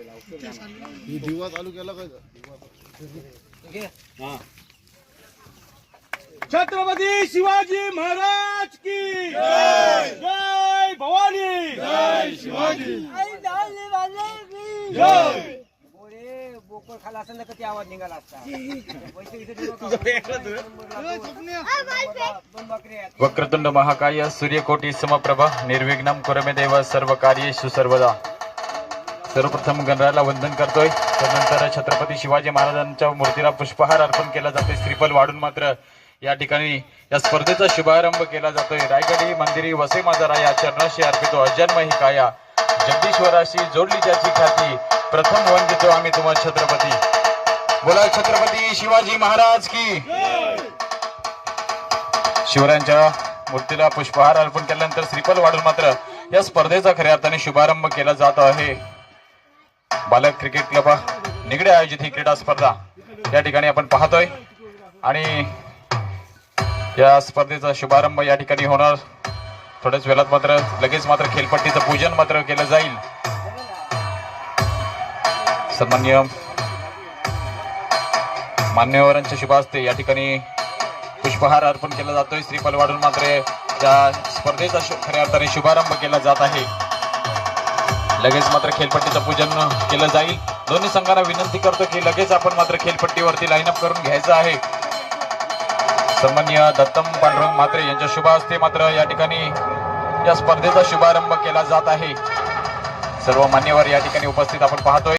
ही दिवा चालू केला काय दिवा छत्रपती शिवाजी महाराज की जय जय भवानी जय शिवाजी जय बोकड खाला असं ना किती आवाज निघाला असता वक्रतुंड महाकाय सूर्यकोटी समप्रभा निर्विघ्नं कुरु मे देव सर्व कार्येषु सर्वदा। सर्वप्रथम गणरायाला वंदन करतोय, त्यानंतर छत्रपती शिवाजी महाराजांच्या मूर्तीला पुष्पहार अर्पण केला जातोय। श्रीफल वाढून मात्र या ठिकाणी या स्पर्धेचा शुभारंभ केला जातोय। रायगडी मंदिरी वसे माझा राया चरणाशी अर्पितो अजन्म ही काया, जगदीश्वराशी जोडली ज्याची ख्याती, प्रथम वंदितो आम्ही तुम्हा छत्रपती। बोला छत्रपती शिवाजी महाराज की। शिवरायांच्या मूर्तीला पुष्पहार अर्पण केल्यानंतर श्रीफल वाढून मात्र या स्पर्धेचा खऱ्या अर्थाने शुभारंभ केला जात आहे। बालक क्रिकेट क्लब निगडे आयोजित ही क्रीडा स्पर्धा या ठिकाणी आपण पाहतोय आणि या स्पर्धेचा शुभारंभ या ठिकाणी होणार थोड्याच वेळात। मात्र लगेच मात्र खेळपट्टीचं पूजन मात्र केलं जाईल। सन्माननीय मान्यवरांच्या शुभ हस्ते या ठिकाणी पुष्पहार अर्पण केला जातोय। श्रीफल वाढून मात्र या स्पर्धेचा खऱ्या अर्थाने शुभारंभ केला जात आहे। लगेच मात्र खेळपट्टीचं पूजन केलं जाईल। दोन्ही संघांना विनंती करतो की लगेच आपण मात्र खेळपट्टीवरती लाईनअप करून घ्यायचं आहे। सन्माननीय दत्तम पांडुरंग म्हात्रे यांच्या शुभ हस्ते मात्र या ठिकाणी या स्पर्धेचा शुभारंभ केला जात आहे। सर्व मान्यवर या ठिकाणी उपस्थित आपण पाहतोय।